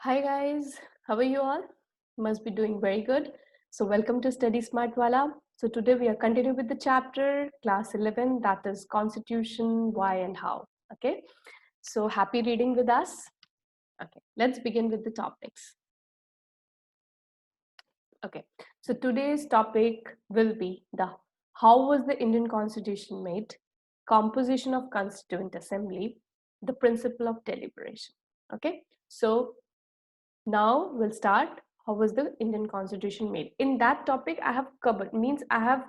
Hi guys, how are you all? Must be doing very good. So welcome to Study Smart Wala. So today we are continuing with the chapter class 11, that is Constitution, Why and How. Okay, so happy reading with us. Okay, let's begin with the topics. Okay, so today's topic will be the how was the Indian Constitution made, composition of Constituent Assembly, the principle of deliberation. Okay, so now we'll start. How was the Indian Constitution made? In that topic, I have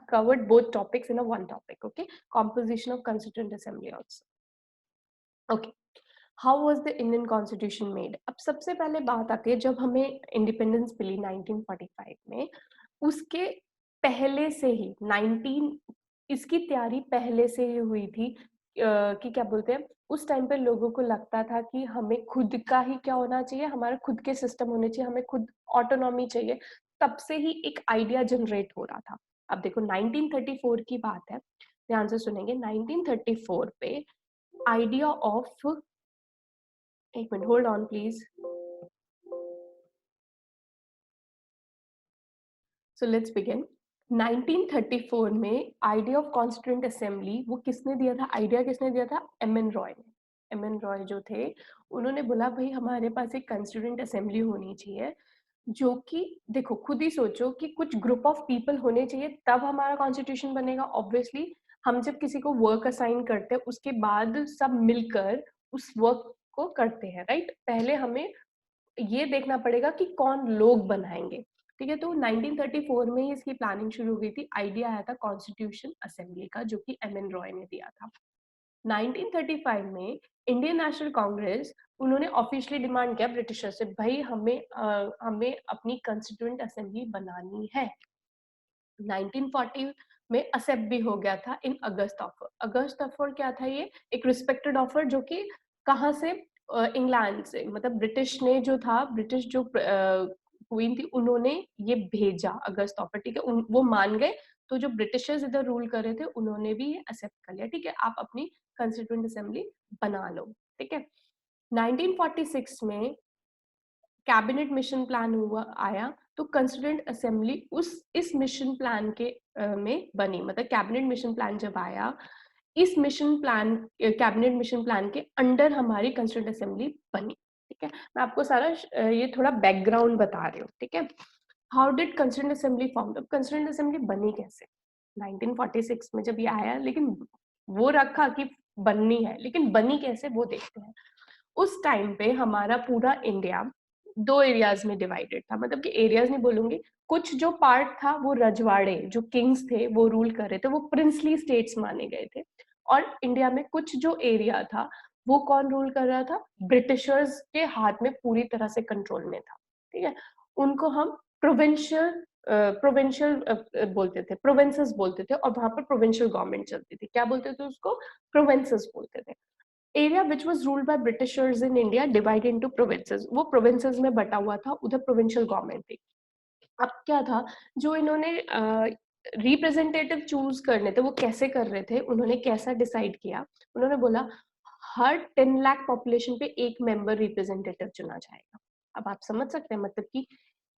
covered both topics in a one topic. Okay, composition of Constituent Assembly also. Okay, how was the Indian constitution made. अब सबसे पहले बात आती है जब हमें independence मिली 1945 में, उसके पहले से ही 19 इसकी तैयारी पहले से ही हुई थी कि क्या बोलते हैं, उस टाइम पे लोगों को लगता था कि हमें खुद का ही क्या होना चाहिए, हमारे खुद के सिस्टम होने चाहिए, हमें खुद ऑटोनॉमी चाहिए. तब से ही एक आइडिया जनरेट हो रहा था. अब देखो 1934 की बात है, ध्यान से सुनेंगे. 1934 पे आइडिया ऑफ, एक minute hold on please. So let's begin. 1934 में आइडिया ऑफ कॉन्स्टिट्यूएंट असेंबली वो किसने दिया था, आइडिया किसने दिया था, एम एन रॉय ने. एम एन रॉय जो थे, उन्होंने बोला भाई हमारे पास एक कॉन्स्टिट्यूएंट असेंबली होनी चाहिए, जो कि देखो खुद ही सोचो कि कुछ ग्रुप ऑफ पीपल होने चाहिए तब हमारा कॉन्स्टिट्यूशन बनेगा. ऑब्वियसली हम जब किसी को वर्क असाइन करते हैं उसके बाद सब मिलकर उस वर्क को करते हैं, राइट. पहले हमें ये देखना पड़ेगा कि कौन लोग बनाएंगे. ठीक है, तो 1934 में ही इसकी प्लानिंग शुरू हुई थी. आइडिया आया था कॉन्स्टिट्यूशन असेंबली का, जो कि एम एन रॉय ने दिया था. 1935 में इंडियन नेशनल कांग्रेस, उन्होंने ऑफिशियली डिमांड किया ब्रिटिशर से, भाई हमें अपनी कॉन्स्टिट्यूएंट असेंबली बनानी है. 1940 में एक्सेप्ट भी हो गया था इन अगस्त ऑफर. अगस्त ऑफर क्या था, ये एक रिस्पेक्टेड ऑफर, जो कि कहाँ से, इंग्लैंड से, मतलब ब्रिटिश ने जो था, ब्रिटिश जो क्वीन थी, उन्होंने ये भेजा अगस्त ऑफर. ठीक है, वो मान गए. तो जो ब्रिटिशर्स इधर रूल कर रहे थे उन्होंने भी ये एक्सेप्ट कर लिया. ठीक है, आप अपनी कॉन्स्टिट्यूएंट असेंबली बना लो. ठीक है, 1946 में कैबिनेट मिशन प्लान हुआ आया, तो कंस्टिट्यूएंट असेंबली इस मिशन प्लान के में बनी. मतलब कैबिनेट मिशन प्लान जब आया, इस mission plan, cabinet mission plan के अंडर हमारी कंस्टिट्यूएंट असेंबली बनी. ठीक है, मैं आपको सारा ये थोड़ा बैकग्राउंड बता रही हूँ. ठीक है, how did constituent assembly form. अब कंस्टिट्यूएंट असेंबली बनी कैसे 1946 में जब ये आया, लेकिन वो रखा कि बननी है, लेकिन बनी कैसे वो देखते हैं. उस टाइम पे हमारा पूरा इंडिया दो एरियाज में डिवाइडेड था. मतलब कि एरियाज नहीं बोलूंगी, कुछ जो पार्ट था वो रजवाड़े, जो किंग्स थे वो रूल कर रहे थे, वो प्रिंसली स्टेट्स माने गए थे. और इंडिया में कुछ जो एरिया था वो कौन रूल कर रहा था, ब्रिटिशर्स के हाथ में पूरी तरह से कंट्रोल में था. ठीक है, उनको हम प्रोविंशियल प्रोविंशियल बोलते थे, प्रोविंसेस बोलते थे, और वहां पर प्रोविंशियल गवर्नमेंट चलती थी. क्या बोलते थे उसको, प्रोविंसेस बोलते थे. Area which was ruled by Britishers in India divide into provinces, वो प्रोविंसेस में बटा हुआ था, उधर प्रोविंशियल गवर्नमेंट थी. अब क्या था, जो इन्होंने रिप्रेजेंटेटिव चूज करने थे वो कैसे कर रहे थे, उन्होंने कैसा डिसाइड किया, उन्होंने बोला हर 10 लाख पॉपुलेशन पे एक मेंबर रिप्रेजेंटेटिव चुना जाएगा. अब आप समझ सकते हैं, मतलब कि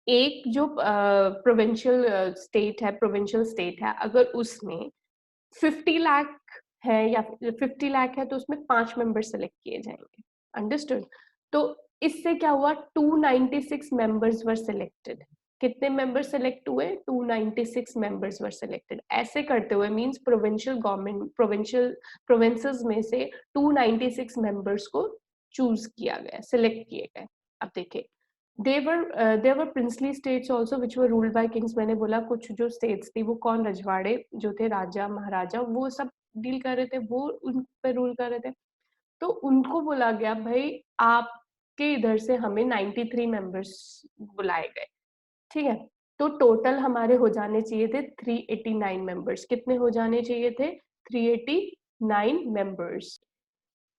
एक जो प्रोविंशियल स्टेट है, अगर उसमें 50 लाख है या 50 लाख है, तो उसमें 5 मेंबर सेलेक्ट किए जाएंगे. अंडरस्टूड. तो इससे क्या हुआ, 296 मेंबर्स वर सिलेक्टेड. कितने मेंबर्स सेलेक्ट हुए, 296 मेंबर्स वर सिलेक्टेड. ऐसे करते हुए मींस प्रोविंशियल गवर्नमेंट, प्रोविंसेस में से 296 मेंबर्स को चूज किया गया, सिलेक्ट किए गए. अब देखिए, there were princely states also which were ruled by kings. मैंने बोला कुछ जो states थी वो कौन, रजवाड़े जो थे, राजा महाराजा, वो सब डील कर रहे थे, वो उन पे रूल कर रहे थे. तो उनको बोला गया भाई आपके इधर से हमें 93 मेंबर्स बुलाए गए. ठीक है, तो टोटल हमारे हो जाने चाहिए थे 389 मेंबर्स. कितने हो जाने चाहिए थे, 389 members.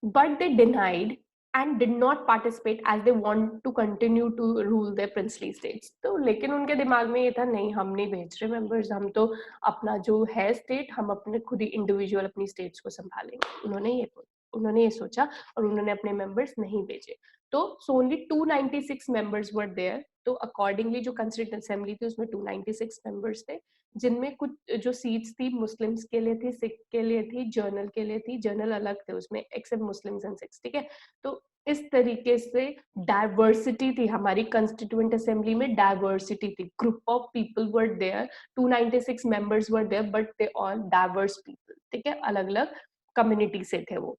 But they denied and did not participate as they want to continue to rule their princely states. तो लेकिन उनके दिमाग में ये था, नहीं हम नहीं भेज रहे मेंबर्स, हम तो अपना जो है स्टेट, हम अपने खुद ही इंडिविजुअल अपनी स्टेट्स को संभालेंगे. उन्होंने ये सोचा और उन्होंने अपने मेंबर्स नहीं भेजे. तो so only 296 members were there. तो अकॉर्डिंगली जो कंस्टिट्यूएंट असेंबली थी उसमें 296 मेंबर्स थे, जिनमें कुछ जो सीट्स थी मुस्लिम्स के लिए थी, सिख के लिए थी, जर्नल के लिए थी। जर्नल अलग थे उसमें, एक्सेप्ट मुस्लिम्स एंड सिख्स, ठीक है। तो इस तरीके से डाइवर्सिटी थी हमारी कंस्टिट्यूएंट असेंबली में, डाइवर्सिटी थी। Group of people were there, 296 members were there, but they all diverse people, ठीक है, अलग अलग कम्युनिटी से थे वो।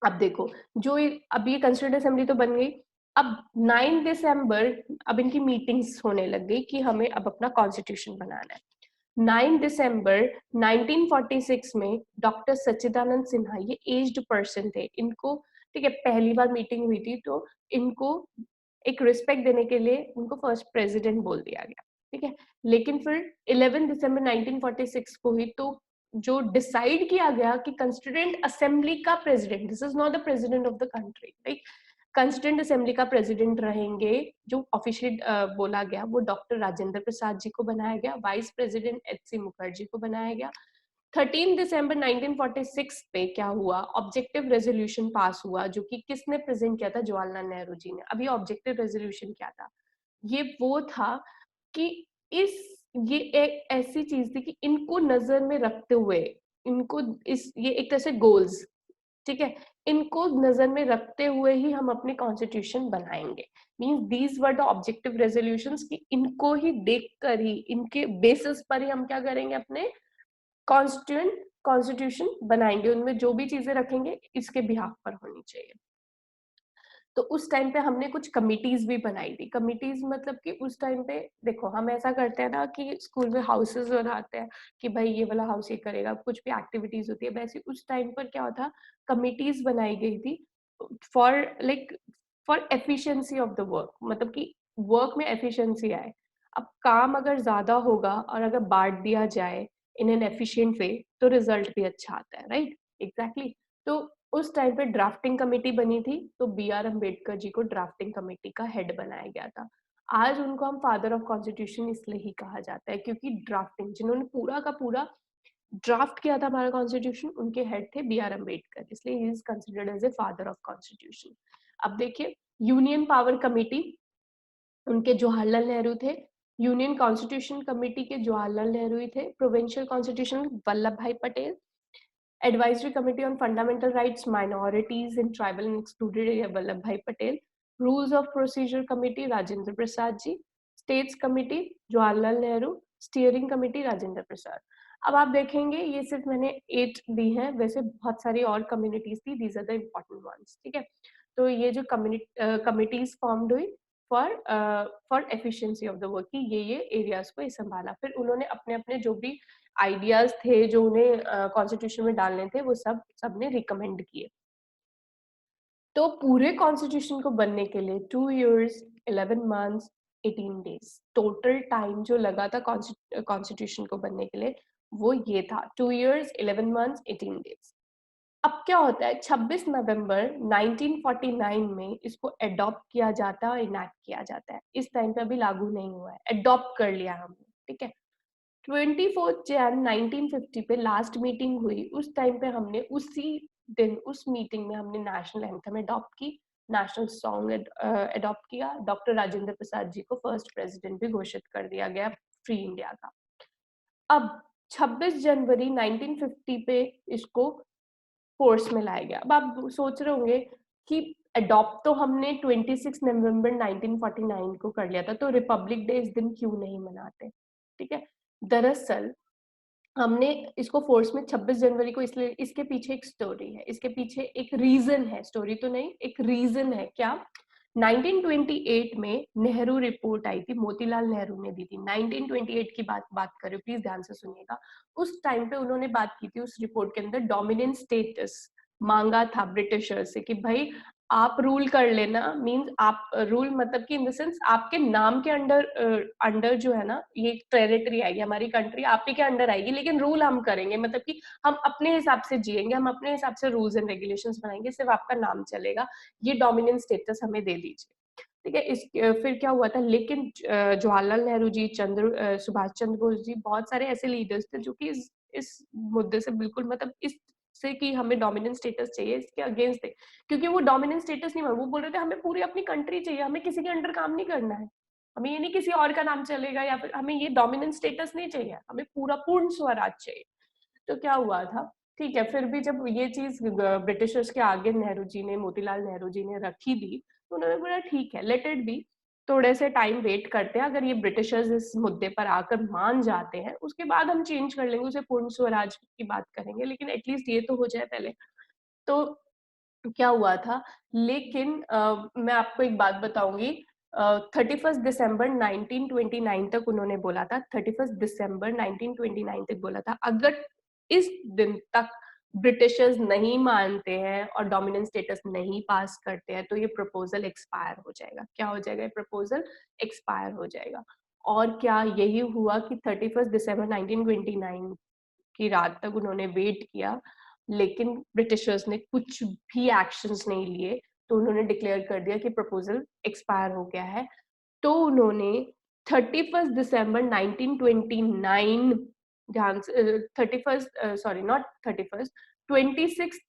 अब देखो, जो अब ये कंस्टिट्यूएंट असेंबली तो बन गई। अब 9 दिसंबर अब इनकी मीटिंग्स होने लग गई कि हमें अब अपना कॉन्स्टिट्यूशन बनाना है। 9 दिसंबर 1946 में डॉक्टर सच्चिदानंद सिन्हा, ये एज्ड पर्सन थे, इनको, ठीक है, पहली बार मीटिंग हुई थी, तो इनको एक रिस्पेक्ट देने के लिए उनको फर्स्ट प्रेसिडेंट बोल दिया गया, ठीक है। लेकिन फिर 11 दिसंबर 1946 को ही तो जो डिसाइड किया गया कि कंस्टिट्यूएंट असेंबली का president, this is not the president of the country, right, constituent assembly का प्रेसिडेंट रहेंगे, जो ऑफिशियली बोला गया, वो डॉक्टर राजेंद्र प्रसाद जी को बनाया गया। Vice president एच.सी. मुखर्जी को बनाया गया। 13 दिसंबर 1946 पे क्या हुआ, ऑब्जेक्टिव रेजोल्यूशन पास हुआ, जो कि किसने प्रेजेंट किया था, जवाहरलाल नेहरू जी ने। अब ये ऑब्जेक्टिव रेजोल्यूशन क्या था, ये वो था कि इस ये एक ऐसी चीज थी कि इनको नजर में रखते हुए, इनको इस ये एक तरह से गोल्स, ठीक है, इनको नजर में रखते हुए ही हम अपने कॉन्स्टिट्यूशन बनाएंगे। Means these were the objective resolutions, कि इनको ही देखकर ही, इनके बेसिस पर ही हम क्या करेंगे, अपने कॉन्स्टिट्यूएंट कॉन्स्टिट्यूशन बनाएंगे। उनमें जो भी चीजें रखेंगे इसके बिहाफ पर होनी चाहिए। तो उस टाइम पे हमने कुछ कमिटीज भी बनाई थी। कमिटीज मतलब कि उस टाइम पे देखो, हम ऐसा करते हैं ना कि स्कूल में हाउसेस बनाते हैं कि भाई ये वाला हाउस ये करेगा, कुछ भी एक्टिविटीज होती है, वैसे उस टाइम पर क्या होता, कमिटीज बनाई गई थी for like for efficiency of the work, मतलब कि वर्क में एफिशिएंसी आए। अब काम अगर ज्यादा होगा और अगर बांट दिया जाए इन एन एफिशिएंट वे, तो रिजल्ट भी अच्छा आता है, राइट, एग्जैक्टली। तो उस टाइम पे ड्राफ्टिंग कमेटी बनी थी, तो बी आर अम्बेडकर जी को ड्राफ्टिंग कमेटी का हेड बनाया गया था। आज उनको हम फादर ऑफ कॉन्स्टिट्यूशन इसलिए ही कहा जाता है, क्योंकि ड्राफ्टिंग, जिन्होंने पूरा का पूरा ड्राफ्ट किया था हमारा कॉन्स्टिट्यूशन, उनके हेड थे बी आर अम्बेडकर, इसलिए he is considered as a father of constitution. अब देखिए, यूनियन पावर कमेटी, उनके जवाहरलाल नेहरू थे। यूनियन कॉन्स्टिट्यूशन कमेटी के जवाहरलाल नेहरू ही थे। प्रोविंशियल कॉन्स्टिट्यूशन वल्लभ भाई Patel. Advisory Committee on Fundamental Rights, Minorities and Tribal and Excluded Area, Vallabh Bhai Patel. Rules of Procedure Committee, Rajendra Prasad ji. States Committee, Jawaharlal Nehru. Steering Committee, Rajendra Prasad. अब आप देखेंगे, ये सिर्फ मैंने 8 दी हैं, वैसे बहुत सारी और कम्युनिटीज थी, these are the important ones, ठीक है। तो ये जो कमिटीज फॉर्म्ड हुई for for efficiency of the work, की ये एरियाज को संभाला। फिर उन्होंने अपने अपने जो भी आइडियाज थे, जो उन्हें कॉन्स्टिट्यूशन में डालने थे, वो सबने रिकमेंड किए। तो पूरे कॉन्स्टिट्यूशन को बनने के लिए 2 years 11 months 18 days total time जो लगा था कॉन्स्टिट्यूशन को बनने के लिए, वो ये था 2 years 11 months 18 days। अब क्या होता है, 26 नवंबर 1949 में इसको एडॉप्ट किया जाता है और इनैक्ट किया जाता है। इस टाइम पे अभी लागू नहीं हुआ है, एडॉप्ट कर लिया हमने, ठीक है। 24 जैन 1950 पे लास्ट मीटिंग हुई, उस टाइम पे हमने उसी दिन उस मीटिंग में हमने नेशनल एंथम अडॉप्ट की, नेशनल सॉन्ग अडॉप्ट किया। डॉक्टर राजेंद्र प्रसाद जी को फर्स्ट प्रेसिडेंट भी घोषित कर दिया गया फ्री इंडिया का। अब 26 जनवरी 1950 पे इसको फोर्स में लाया गया। अब आप सोच रहे होंगे कि अडॉप्ट तो हमने 26 नवंबर 1949 को कर लिया था, तो रिपब्लिक डे इस दिन क्यों नहीं मनाते, ठीक है। दरअसल हमने इसको फोर्स में 26 जनवरी को इसलिए, इसके पीछे एक स्टोरी है, इसके पीछे एक रीजन है, स्टोरी तो नहीं, एक रीजन है। क्या, 1928 में नेहरू रिपोर्ट आई थी, मोतीलाल नेहरू ने दी थी। 1928 की बात कर रही हूँ, प्लीज ध्यान से सुनिएगा। उस टाइम पे उन्होंने बात की थी उस रिपोर्ट के अंदर, डोमिनेंट स्टेटस मांगा था ब्रिटिशर से कि भाई आप रूल कर लेना। मींस आप रूल मतलब कि इन द सेंस आपके नाम के अंडर अंडर जो है ना, ये टेरिटरी आएगी, हमारी कंट्री आप ही के अंडर आएगी, लेकिन रूल हम करेंगे, मतलब कि हम अपने हिसाब से जिएंगे, हम अपने हिसाब से रूल्स एंड रेगुलेशंस बनाएंगे, सिर्फ आपका नाम चलेगा, ये डोमिनेंट स्टेटस हमें दे दीजिए, ठीक है। इस फिर क्या हुआ था, लेकिन जवाहरलाल नेहरू जी, सुभाष चंद्र बोस जी, बहुत सारे ऐसे लीडर्स थे जो कि इस मुद्दे से बिल्कुल, मतलब इस से कि हमें डोमिनेंट स्टेटस चाहिए, इसके अगेंस्ट थे, क्योंकि वो डोमिनेंट स्टेटस नहीं, वो बोल रहे थे हमें पूरी अपनी कंट्री चाहिए, हमें किसी के अंडर काम नहीं करना है, हमें ये नहीं किसी और का नाम चलेगा या फिर हमें ये डोमिनेंट स्टेटस नहीं चाहिए, हमें पूरा पूर्ण स्वराज चाहिए। तो क्या हुआ था, ठीक है, फिर भी जब ये चीज ब्रिटिशर्स के आगे नेहरू जी ने, मोतीलाल नेहरू जी ने रखी थी, तो उन्होंने बोला ठीक है, लेट इट बी, थोड़े से टाइम वेट करते हैं, अगर ये ब्रिटिशर्स इस मुद्दे पर आकर मान जाते हैं उसके बाद हम चेंज कर लेंगे, उसे पूर्ण स्वराज की बात करेंगे, लेकिन एटलीस्ट ये तो हो जाए पहले। तो क्या हुआ था, लेकिन मैं आपको एक बात बताऊंगी, 31 दिसंबर 1929 तक उन्होंने बोला था, 31 दिसंबर 1929 तक बोला था, अगर इस दिन तक ब्रिटिशर्स नहीं मानते हैं और डोमिनेंट स्टेटस नहीं पास करते हैं तो ये प्रपोजल एक्सपायर हो जाएगा। क्या हो जाएगा? ये प्रपोजल एक्सपायर हो जाएगा। और क्या यही हुआ कि 31 दिसंबर 1929 की रात तक उन्होंने वेट किया, लेकिन ब्रिटिशर्स ने कुछ भी एक्शंस नहीं लिए, तो उन्होंने डिक्लेयर कर दिया कि प्रपोजल एक्सपायर हो गया है। तो उन्होंने 31 दिसंबर 1929, ध्यान से 31, सॉरी नॉट 31, 26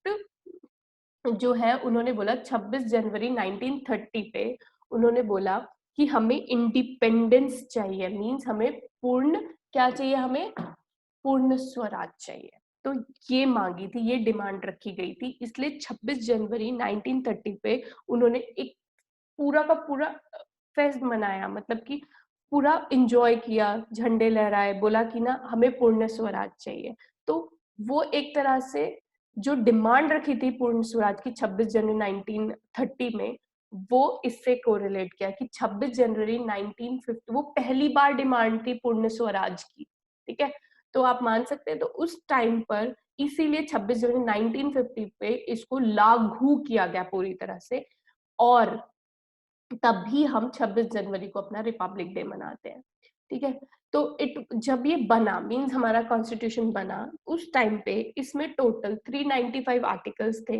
जो है, उन्होंने बोला 26 जनवरी 1930 पे उन्होंने बोला कि हमें इंडिपेंडेंस चाहिए, मीन्स हमें पूर्ण क्या चाहिए, हमें पूर्ण स्वराज चाहिए। तो ये मांगी थी, ये डिमांड रखी गई थी, इसलिए 26 जनवरी 1930 पे उन्होंने एक पूरा का पूरा फेस्ट मनाया, मतलब कि पूरा एंजॉय किया, झंडे लहराए, बोला कि ना हमें पूर्ण स्वराज चाहिए। तो वो एक तरह से जो डिमांड रखी थी पूर्ण स्वराज की 26 जनवरी 1930 में, वो इससे कोरिलेट किया कि 26 जनवरी 1950 वो पहली बार डिमांड थी पूर्ण स्वराज की, ठीक है। तो आप मान सकते हैं, तो उस टाइम पर इसीलिए 26 जनवरी 1950 पे इसको लागू किया गया पूरी तरह से, और तभी हम 26 जनवरी को अपना रिपब्लिक डे मनाते हैं, ठीक है। तो जब ये बना, मीन्स हमारा कॉन्स्टिट्यूशन बना, उस टाइम पे इसमें टोटल 395 आर्टिकल्स थे,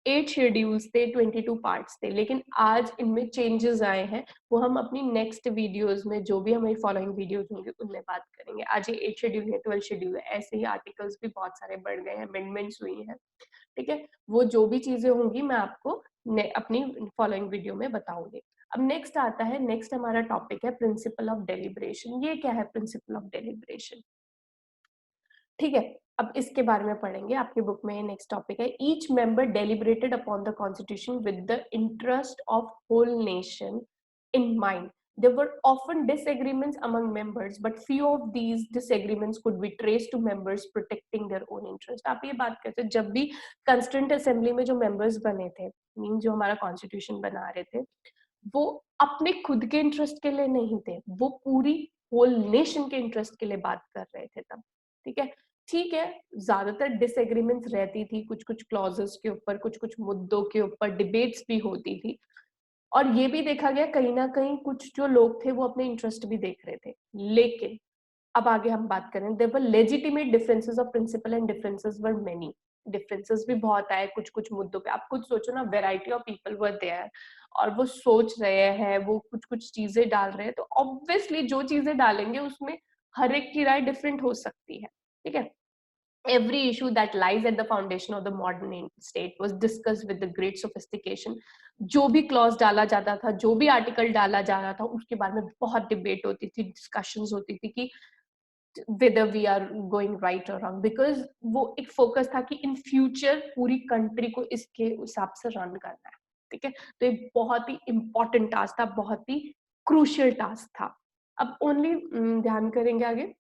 8 शेड्यूल्स थे, 22 पार्ट्स थे, लेकिन आज इनमें चेंजेस आए हैं, वो हम अपनी नेक्स्ट वीडियोस में, जो भी हमारी फॉलोइंग वीडियोस होंगे उनमें बात करेंगे। आज ये 8 शेड्यूल है, 12 शेड्यूल है, ऐसे ही आर्टिकल्स भी बहुत सारे बढ़ गए हैं, अमेंडमेंट्स हुई हैं, ठीक है। वो जो भी चीजें होंगी मैं आपको अपनी फॉलोइंग वीडियो में बताऊंगी। अब नेक्स्ट आता है, नेक्स्ट हमारा टॉपिक है प्रिंसिपल ऑफ डेलिब्रेशन। ये क्या है प्रिंसिपल ऑफ डेलिब्रेशन? ठीक है, अब इसके बारे में पढ़ेंगे, आपकी बुक में नेक्स्ट टॉपिक है, each member deliberated upon the constitution with the interest of whole nation in mind. There were often disagreements among members, but few of these disagreements could be traced to members protecting their own interest. आप ये बात करते हैं, जब भी constituent assembly में जो members बने थे, मीन जो हमारा कॉन्स्टिट्यूशन बना रहे थे, वो अपने खुद के इंटरेस्ट के लिए नहीं थे, वो पूरी होल नेशन के इंटरेस्ट के लिए बात कर रहे थे तब, ठीक है। ठीक है, ज्यादातर डिसएग्रीमेंट्स रहती थी, कुछ कुछ क्लॉजेस के ऊपर, कुछ कुछ मुद्दों के ऊपर डिबेट्स भी होती थी, और ये भी देखा गया कहीं ना कहीं कुछ जो लोग थे वो अपने इंटरेस्ट भी देख रहे थे। लेकिन अब आगे हम बात करें, there were legitimate differences of principle and differences were many. Differences भी बहुत आए कुछ कुछ मुद्दों पे, आप खुद सोचो ना, variety of people were there, और वो सोच रहे हैं, वो कुछ कुछ चीजें डाल रहे हैं, तो ऑब्वियसली जो चीजें डालेंगे उसमें हर एक की राय डिफरेंट हो सकती है, ठीक है। Every issue that lies at the foundation of the modern state was discussed with the great sophistication. जो भी क्लॉज डाला जाता था, जो भी आर्टिकल डाला जा रहा था, उसके बारे में बहुत डिबेट होती थी, डिस्कशंस होती थी कि whether we are going right or wrong, because वो एक फोकस था कि इन फ्यूचर पूरी कंट्री को इसके हिसाब से रन करना है, ठीक है। तो ये बहुत ही इंपॉर्टेंट टास्क था, बहुत ही क्रूशियल टास्क था। अब ओनली ध्यान करेंगे आगे,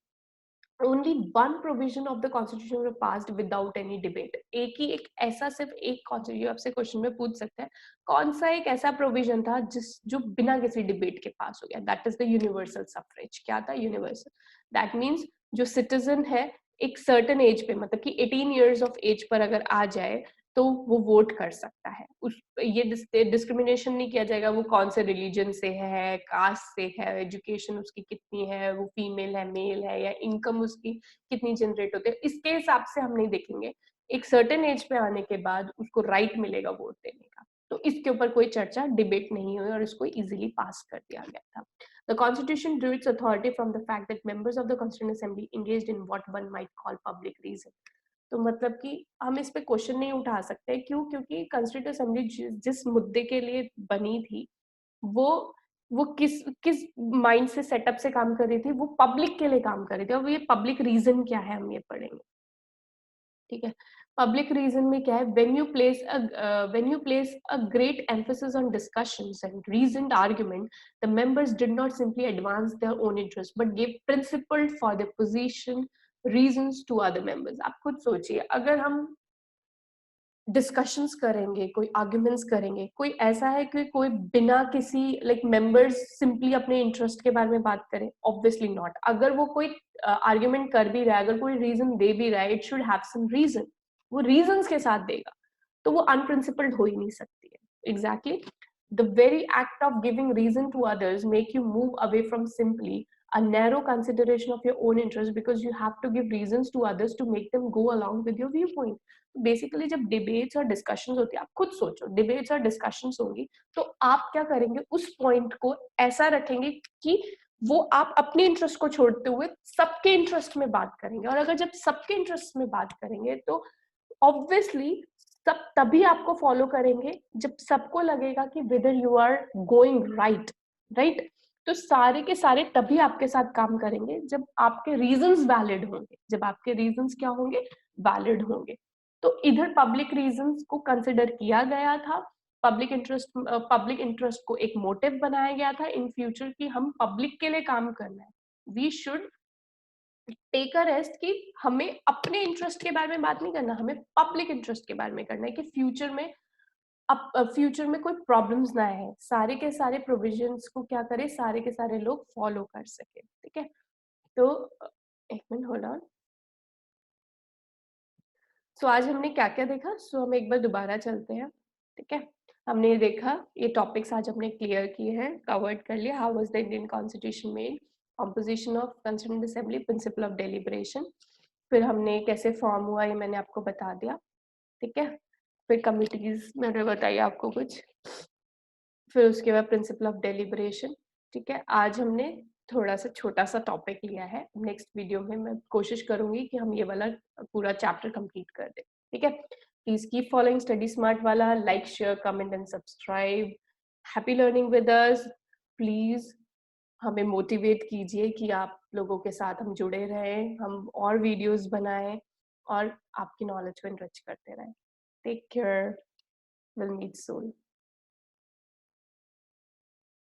only one provision of the constitution were passed without any debate। एक ही एक ऐसा, सिर्फ एक कॉन्स्टिट्यूशन, आपसे क्वेश्चन में पूछ सकता है कौन सा एक ऐसा प्रोविजन था जिस जो बिना किसी डिबेट के पास हो गया, that is the universal suffrage. क्या था यूनिवर्सल? दैट मीन्स जो सिटीजन है एक सर्टन एज पे, मतलब कि 18 इयर्स ऑफ एज पर अगर आ जाए तो वो वोट कर सकता है। उस ये डिस्क्रिमिनेशन नहीं किया जाएगा, वो कौन से रिलीजन से है, कास्ट से है, एजुकेशन उसकी कितनी है, वो फीमेल है, मेल है, या इनकम उसकी कितनी जनरेट होती है, इसके हिसाब से हम नहीं देखेंगे। एक सर्टेन एज पे आने के बाद उसको राइट मिलेगा वोट देने का। तो इसके ऊपर कोई चर्चा, डिबेट नहीं हुई और इसको इजीली पास कर दिया गया था। The Constitution drew its authority from the fact that members of the Constituent Assembly engaged in what one might call public reason। तो मतलब कि हम इस पे क्वेश्चन नहीं उठा सकते, क्यों? क्योंकि कंस्टिट्यूएंट असेंबली जिस मुद्दे के लिए बनी थी, वो वो किस माइंड से सेटअप से काम कर रही थी, वो पब्लिक के लिए काम कर रही थी। अब ये पब्लिक रीज़न क्या है, हम ये पढ़ेंगे, ठीक है? पब्लिक रीज़न में क्या है, when you place a great emphasis on discussions and reasoned argument, the members did not simply advance their own interest but give principled for their position reasons to other members. आप खुद सोचिए, अगर हम discussions करेंगे, कोई arguments करेंगे, कोई ऐसा है कि कोई बिना किसी लाइक मेंबर्स सिंपली अपने इंटरेस्ट के बारे में बात करें? Obviously not. अगर वो कोई आर्ग्यूमेंट कर भी रहा है, अगर कोई रीज़न दे भी रहा है, it should have some reason, वो रीज़न्स के साथ देगा, तो वो अनप्रिंसिपल्ड हो ही नहीं सकती है। Exactly, the very act of giving reason to others make you move away from simply a narrow consideration of your own interest, because you have to give reasons to others to make them go along with your viewpoint. Basically जब debates और discussions होती है, आप खुद सोचो, debates और discussions होंगी, तो आप क्या करेंगे, उस पॉइंट को ऐसा रखेंगे कि वो आप अपने इंटरेस्ट को छोड़ते हुए सबके इंटरेस्ट में बात करेंगे। और अगर जब सबके इंटरेस्ट में बात करेंगे, तो ऑब्वियसली सब तभी आपको फॉलो करेंगे जब सबको लगेगा कि whether you are going right, right? तो सारे के सारे तभी आपके साथ काम करेंगे जब आपके रीजंस वैलिड होंगे, जब आपके रीजंस क्या होंगे, वैलिड होंगे। तो इधर पब्लिक रीजंस को कंसिडर किया गया था, पब्लिक इंटरेस्ट को एक मोटिव बनाया गया था इन फ्यूचर कि हम पब्लिक के लिए काम करना है। We should take a rest कि हमें अपने इंटरेस्ट के बारे में बात नहीं करना, हमें पब्लिक इंटरेस्ट के बारे में करना है कि फ्यूचर में कोई प्रॉब्लम्स ना आए, सारे के सारे प्रोविजंस को क्या करें, सारे के सारे लोग फॉलो कर सके, ठीक है? तो एक मिनट होल्ड ऑन। सो आज हमने क्या-क्या देखा? सो हम एक बार दोबारा चलते हैं, ठीक है? हमने ये देखा, ये टॉपिक्स आज हमने क्लियर किए हैं, कवर्ड कर लिया। How was the Indian constitution made, composition of constituent assembly, principle of deliberation. फिर हमने कैसे फॉर्म हुआ, ये मैंने आपको बता दिया, ठीक है? फिर कमिटीज़ मैंने बताई आपको कुछ, फिर उसके बाद प्रिंसिपल ऑफ डेलिब्रेशन, ठीक है? आज हमने थोड़ा-सा छोटा-सा टॉपिक लिया है, नेक्स्ट वीडियो में मैं कोशिश करूँगी कि हम ये वाला पूरा चैप्टर कंप्लीट कर दें, ठीक है? Please keep following study smart वाला, like, share, comment and subscribe. Happy learning with us. Please हमें मोटिवेट कीजिए कि आप लोगों के साथ हम जुड़े रहें, हम और वीडियोज़ बनाएँ और आपकी नॉलेज को एनरिच करते रहें। Take care, will meet soon.